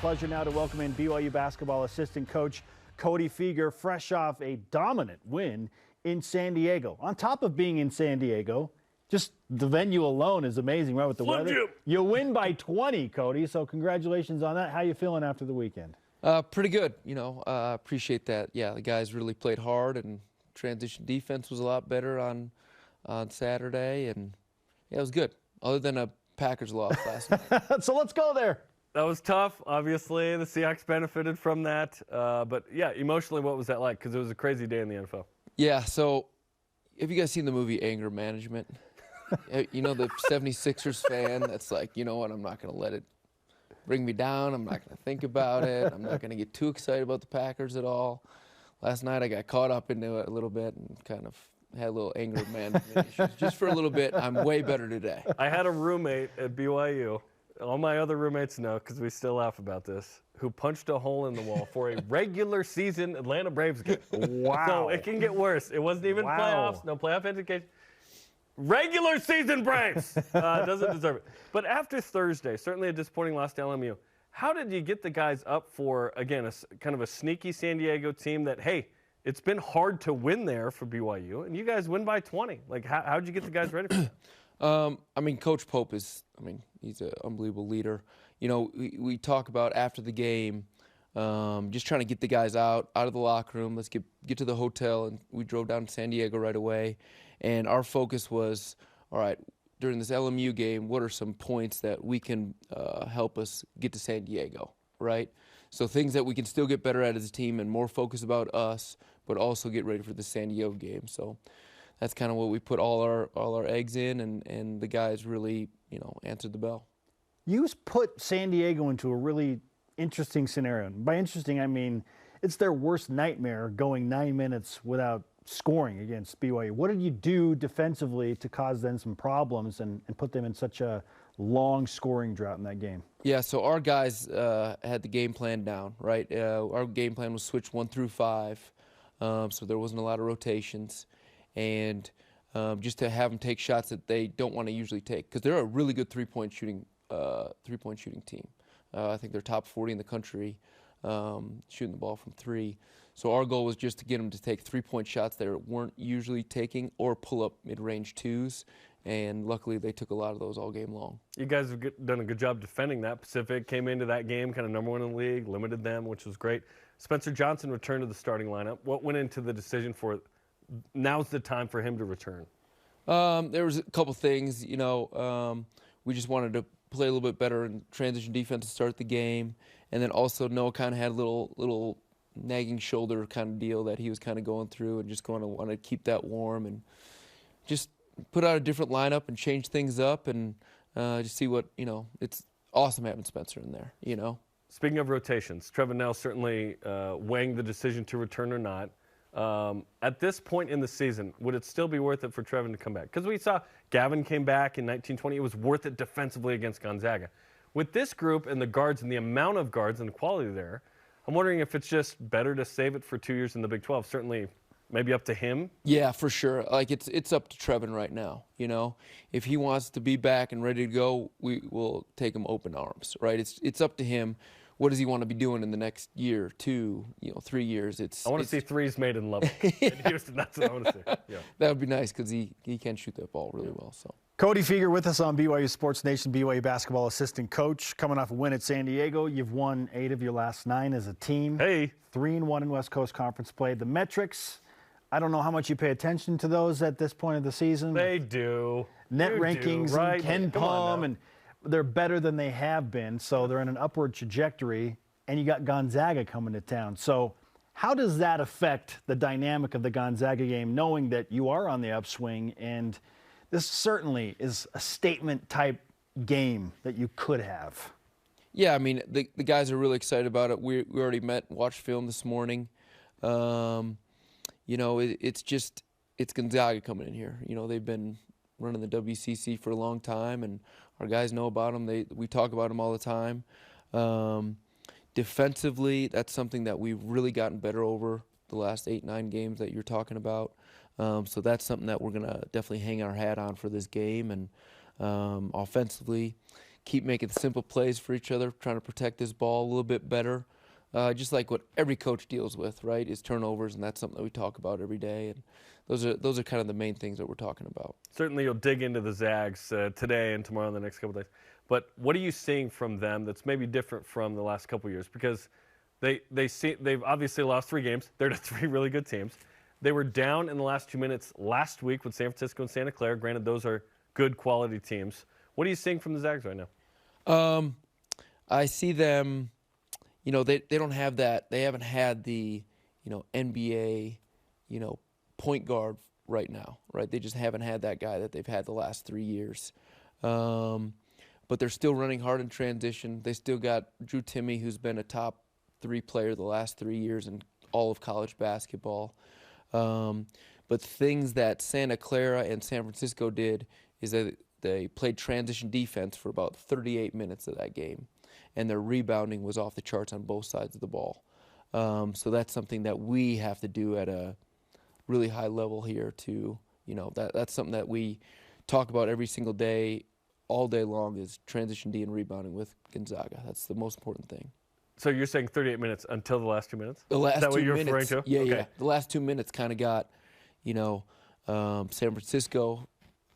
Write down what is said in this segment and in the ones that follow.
pleasure now to welcome in BYU basketball assistant coach Cody Fueger, fresh off a dominant win in San Diego. On top of being in San Diego, just the venue alone is amazing, right, with the weather. You win by 20, Cody, so congratulations on that. How you feeling after the weekend? Pretty good, appreciate that. Yeah, the guys really played hard, and transition defense was a lot better on Saturday, and yeah, it was good, other than a Packers loss last night. So let's go there. That was tough. Obviously, the Seahawks benefited from that. But, yeah, emotionally, what was that like? Because it was a crazy day in the NFL. Yeah, so have you guys seen the movie Anger Management? You know, the 76ers fan that's like, you know what, I'm not going to let it bring me down. I'm not going to think about it. I'm not going to get too excited about the Packers at all. Last night I got caught up into it a little bit and kind of had a little anger management issues. Just for a little bit. I'm way better today. I had a roommate at BYU. All my other roommates know, because we still laugh about this, who punched a hole in the wall for a regular season Atlanta Braves game. Wow. So it can get worse. It wasn't even playoffs, no playoff education. Regular season Braves. Doesn't deserve it. But after Thursday, certainly a disappointing loss to LMU, how did you get the guys up for, again, kind of a sneaky San Diego team that, hey, it's been hard to win there for BYU, and you guys win by 20. Like, how'd you get the guys ready for that? Coach Pope he's an unbelievable leader. You know, we talk about after the game, just trying to get the guys out of the locker room. Let's get to the hotel, and we drove down to San Diego right away. And our focus was, all right, during this LMU game, what are some points that we can help us get to San Diego, right? So things that we can still get better at as a team and more focus about us, but also get ready for the San Diego game. So that's kind of what we put all our eggs in, and the guys really, answered the bell. You put San Diego into a really interesting scenario. By interesting, I mean it's their worst nightmare, going 9 minutes without scoring against BYU. What did you do defensively to cause them some problems and put them in such a long scoring drought in that game? Yeah, so our guys had the game plan down, right? Our game plan was switch 1 through 5, so there wasn't a lot of rotations. And just to have them take shots that they don't want to usually take, because they're a really good three-point shooting team. I think they're top 40 in the country shooting the ball from 3. So our goal was just to get them to take three-point shots that weren't usually taking, or pull up mid-range 2s, and luckily they took a lot of those all game long. You guys have done a good job defending that. Pacific came into that game kind of number 1 in the league, limited them, which was great. Spencer Johnson returned to the starting lineup. What went into the decision for now's the time for him to return? There was a couple things. We just wanted to play a little bit better in transition defense to start the game, and then also Noah kind of had a little nagging shoulder kind of deal that he was kind of going through, and just going to want to keep that warm and just put out a different lineup and change things up, and just see what, it's awesome having Spencer in there, Speaking of rotations, Trevin Nell certainly weighing the decision to return or not. At this point in the season, would it still be worth it for Trevin to come back? Because we saw Gavin came back in 1920. It was worth it defensively against Gonzaga. With this group and the guards and the amount of guards and the quality there, I'm wondering if it's just better to save it for 2 years in the Big 12. Certainly, maybe up to him. Yeah, for sure. Like, it's up to Trevin right now. If he wants to be back and ready to go, we will take him open arms. Right? It's up to him. What does he want to be doing in the next year, 2, 3 years? I want to see threes made in Lubbock. In Houston, that's what I want to see. Yeah. That would be nice, because he can shoot that ball really well. So. Cody Fueger with us on BYU Sports Nation, BYU basketball assistant coach, coming off a win at San Diego. You've won 8 of your last 9 as a team. Hey. 3-1 in West Coast Conference play. The metrics, I don't know how much you pay attention to those at this point of the season. They do. Net rankings, do, right? And Ken Palm, and they're better than they have been, so they're in an upward trajectory, and you got Gonzaga coming to town. So how does that affect the dynamic of the Gonzaga game, knowing that you are on the upswing, and this certainly is a statement-type game that you could have? Yeah, I mean, the guys are really excited about it. We already met and watched film this morning. It's Gonzaga coming in here. They've been running the WCC for a long time, and our guys know about them. We talk about them all the time. Defensively, that's something that we've really gotten better over the last 8-9 games that you're talking about. So that's something that we're going to definitely hang our hat on for this game. And offensively, keep making simple plays for each other, trying to protect this ball a little bit better. Just like what every coach deals with, right, is turnovers, and that's something that we talk about every day. And those are kind of the main things that we're talking about. Certainly you'll dig into the Zags today and tomorrow and the next couple days. But what are you seeing from them that's maybe different from the last couple years? Because they've obviously lost 3 games. They're to 3 really good teams. They were down in the last 2 minutes last week with San Francisco and Santa Clara. Granted, those are good quality teams. What are you seeing from the Zags right now? I see them, they don't have that. They haven't had the, NBA, point guard right now, right? They just haven't had that guy that they've had the last 3 years. But they're still running hard in transition. They still got Drew Timme, who's been a top 3 player the last 3 years in all of college basketball. But things that Santa Clara and San Francisco did is that they played transition defense for about 38 minutes of that game, and their rebounding was off the charts on both sides of the ball. So that's something that we have to do at a really high level here to, that's something that we talk about every single day, all day long, is transition D and rebounding with Gonzaga. That's the most important thing. So you're saying 38 minutes until the last 2 minutes? The last Is that 2 what you're minutes, referring to? yeah, Okay. yeah. The last 2 minutes kind of got, San Francisco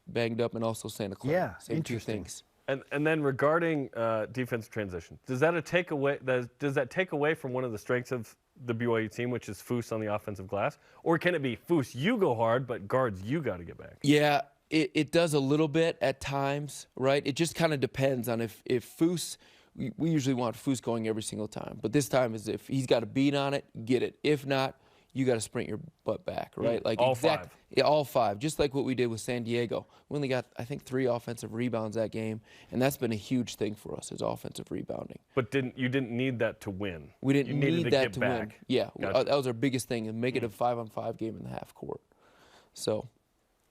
banged up, and also Santa Clara. Yeah, Same 2 interesting. things. And then regarding defensive transition, does that take away from one of the strengths of the BYU team, which is Foose on the offensive glass? Or can it be Foose, you go hard, but guards, you got to get back? Yeah, it does a little bit at times, right? It just kind of depends on if Foose, we usually want Foose going every single time. But this time is if he's got a beat on it, get it. If not, you got to sprint your butt back, right? Like all 5. Yeah, all 5, just like what we did with San Diego. We only got, I think, 3 offensive rebounds that game, and that's been a huge thing for us, is offensive rebounding. But you didn't need that to win. We didn't you needed need that to back. win. Yeah, Gotcha. that was our biggest thing, and make it a 5-on-5 game in the half court. So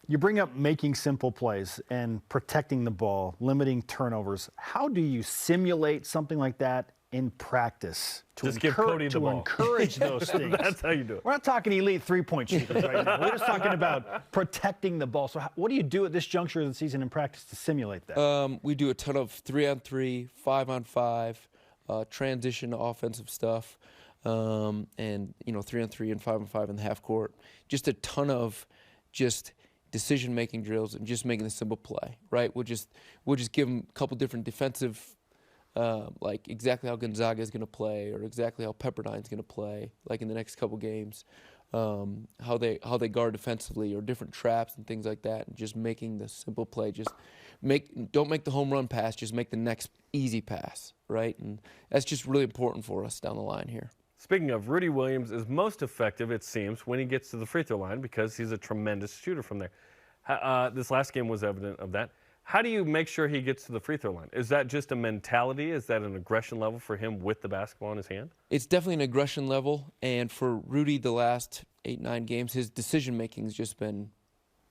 You bring up making simple plays and protecting the ball, limiting turnovers. How do you simulate something like that in practice to, Just give Cody the ball. encourage those things? That's how you do it. We're not talking elite three-point shooters right now. We're just talking about protecting the ball. So what do you do at this juncture of the season in practice to simulate that? we do a ton of 3-on-3, 5-on-5, transition offensive stuff, and 3-on-3 and 5-on-5 in the half court. Just a ton of just decision-making drills and just making the simple play, right? We'll just give them a couple different defensive, like exactly how Gonzaga is going to play, or exactly how Pepperdine's going to play, like in the next couple games, how they guard defensively, or different traps and things like that, and just making the simple play. Don't make the home run pass, just make the next easy pass, right? And that's just really important for us down the line here. Speaking of, Rudy Williams is most effective, it seems, when he gets to the free throw line, because he's a tremendous shooter from there. This last game was evident of that. How do you make sure he gets to the free throw line? Is that just a mentality? Is that an aggression level for him with the basketball in his hand? It's definitely an aggression level, and for Rudy, the last 8-9 games, his decision-making has just been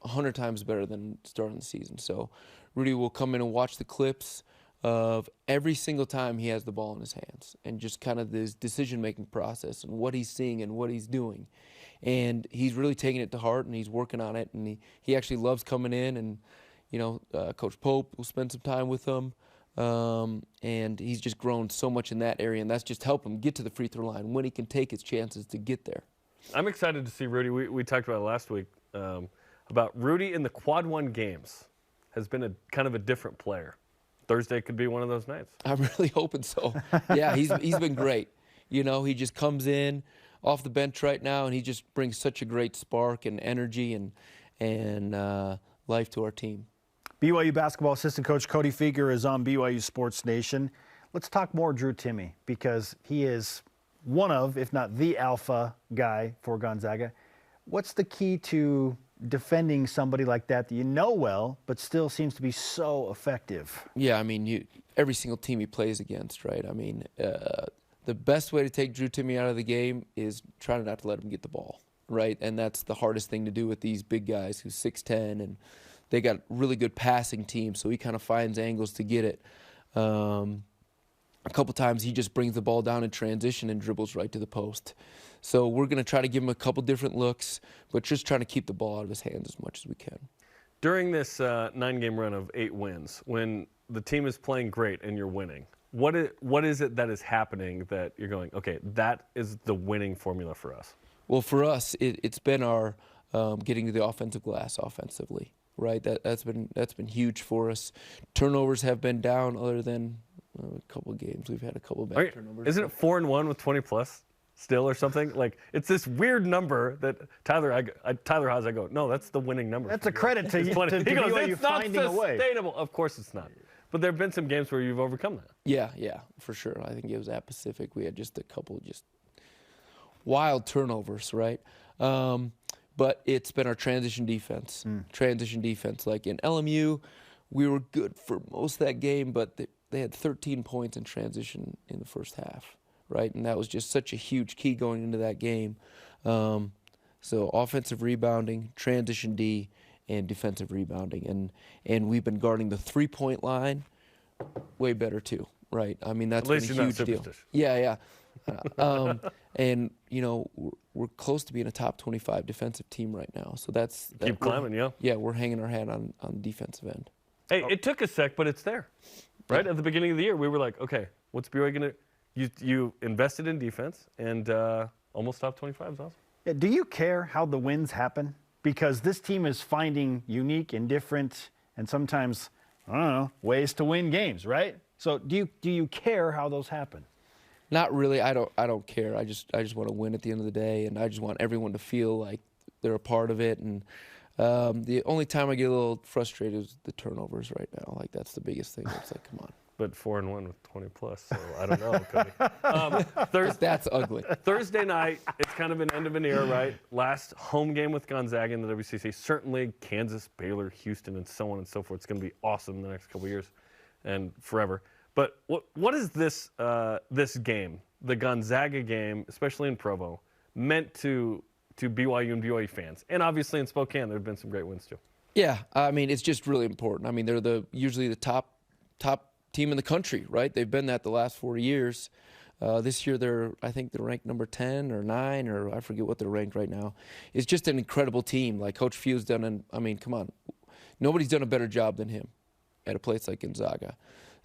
100 times better than starting the season. So Rudy will come in and watch the clips of every single time he has the ball in his hands, and just kind of this decision-making process and what he's seeing and what he's doing. And he's really taking it to heart, and he's working on it, and he actually loves coming in, and Coach Pope will spend some time with him, and he's just grown so much in that area, and that's just helped him get to the free throw line when he can take his chances to get there. I'm excited to see Rudy. We talked about it last week, about Rudy in the quad 1 games has been a kind of a different player. Thursday could be one of those nights. I'm really hoping so. Yeah, he's been great. He just comes in off the bench right now, and he just brings such a great spark and energy and life to our team. BYU basketball assistant coach Cody Fueger is on BYU Sports Nation. Let's talk more Drew Timme, because he is one of, if not the alpha guy for Gonzaga. What's the key to defending somebody like that you know well, but still seems to be so effective? Yeah, every single team he plays against, right? The best way to take Drew Timme out of the game is trying not to let him get the ball, right? And that's the hardest thing to do with these big guys who's 6'10", and they got really good passing teams, so he kind of finds angles to get it. A couple times he just brings the ball down in transition and dribbles right to the post. So we're going to try to give him a couple different looks, but just trying to keep the ball out of his hands as much as we can. During this 9-game run of 8 wins, when the team is playing great and you're winning. What is it that is happening that you're going, okay, that is the winning formula for us? Well, for us, it's been our getting to the offensive glass offensively, right? That's been huge for us. Turnovers have been down, other than a couple of games. We've had a couple of bad turnovers. Isn't it 4-1 with 20+ still or something? Like, it's this weird number that Tyler Haas, I go, no, that's the winning number. That's a credit to you. He goes, BYU it's not finding a way. sustainable. Of course it's not. But there have been some games where you've overcome that. Yeah, for sure. I think it was at Pacific. We had just a couple just wild turnovers, right? But it's been our transition defense. Transition defense. Like in LMU, we were good for most of that game, but they had 13 points in transition in the first half, right? And that was just such a huge key going into that game. So offensive rebounding, transition D, and defensive rebounding. And we've been guarding the three-point line way better too, right? I mean, that's been a huge deal. Yeah. And, you know, we're close to being a top 25 defensive team right now. So keep climbing, yeah. Yeah, we're hanging our hat on the defensive end. Hey, it took a sec, but it's there, right? At the beginning of the year, we were like, okay, what's BYU going to – you invested in defense and almost top 25 is awesome. Yeah, do you care how the wins happen? Because this team is finding unique and different and sometimes, I don't know, ways to win games, right? So do you care how those happen? Not really. I don't care. I just want to win at the end of the day, and I just want everyone to feel like they're a part of it. And the only time I get a little frustrated is the turnovers right now. Like, that's the biggest thing. It's like, come on. But 4-1 with 20+, so I don't know, Cody. That's ugly. Thursday night, it's kind of an end of an era, right? Last home game with Gonzaga in the WCC. Certainly Kansas, Baylor, Houston, and so on and so forth. It's going to be awesome the next couple of years and forever. But what is this game, the Gonzaga game, especially in Provo, meant to BYU and BYU fans? And obviously in Spokane, there have been some great wins too. Yeah, I mean, it's just really important. I mean, they're usually the top team in the country, right? They've been that the last 4 years. This year, I think they're ranked number 10 or 9, or I forget what they're ranked right now. It's just an incredible team. Like Coach Fue's done, and I mean, come on, nobody's done a better job than him at a place like Gonzaga.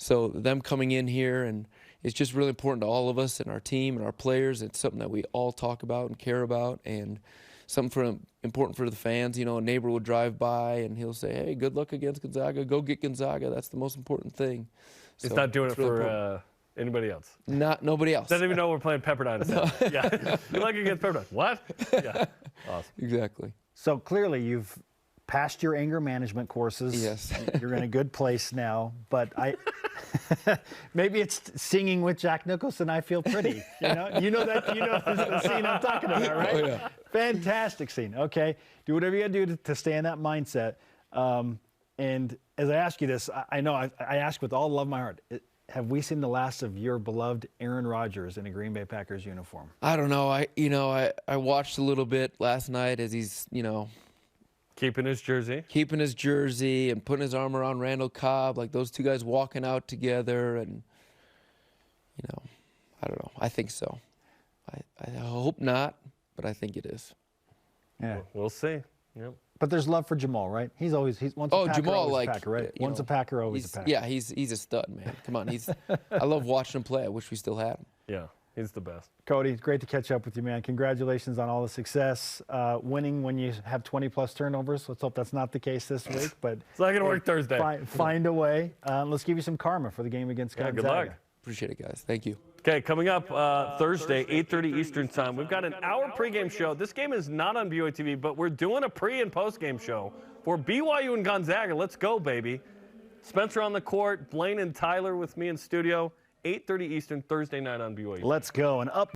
So them coming in here, and it's just really important to all of us and our team and our players. It's something that we all talk about and care about, and something important for the fans. You know, a neighbor will drive by and he'll say, "Hey, good luck against Gonzaga. Go get Gonzaga." That's the most important thing. It's not doing it for anybody else. Nobody else. Doesn't even know we're playing Pepperdine. No. Yeah. Good luck against Pepperdine. What? Yeah. Awesome. Exactly. So clearly you've passed your anger management courses. Yes. You're in a good place now. But maybe it's singing with Jack Nicholson, I Feel Pretty. You know the scene I'm talking about, right? Oh, yeah. Fantastic scene. Okay. Do whatever you got to do to stay in that mindset. And as I ask you this, I know I ask with all love in my heart, have we seen the last of your beloved Aaron Rodgers in a Green Bay Packers uniform? I don't know. I watched a little bit last night as he's, keeping his jersey and putting his arm around Randall Cobb, like those two guys walking out together, and I don't know. I think so. I hope not, but I think it is. Yeah, we'll see. Yep. But there's love for Jamal, right? He's once a Packer, Jamal, always a Packer, right? Once a Packer, always a Packer. Yeah, he's a stud, man. Come on, I love watching him play. I wish we still had him. Yeah, he's the best. Cody, it's great to catch up with you, man. Congratulations on all the success. Winning when you have 20+ turnovers. Let's hope that's not the case this week. But it's not going to work Thursday. Find a way. Let's give you some karma for the game against Gonzaga. Good luck. Appreciate it, guys. Thank you. Okay, coming up Thursday, 8:30 Eastern Time. We've got an hour pregame show. This game is not on BYU TV, but we're doing a pre- and postgame show for BYU and Gonzaga. Let's go, baby. Spencer on the court, Blaine and Tyler with me in studio. 8:30 Eastern, Thursday night on BYU. Let's go. And up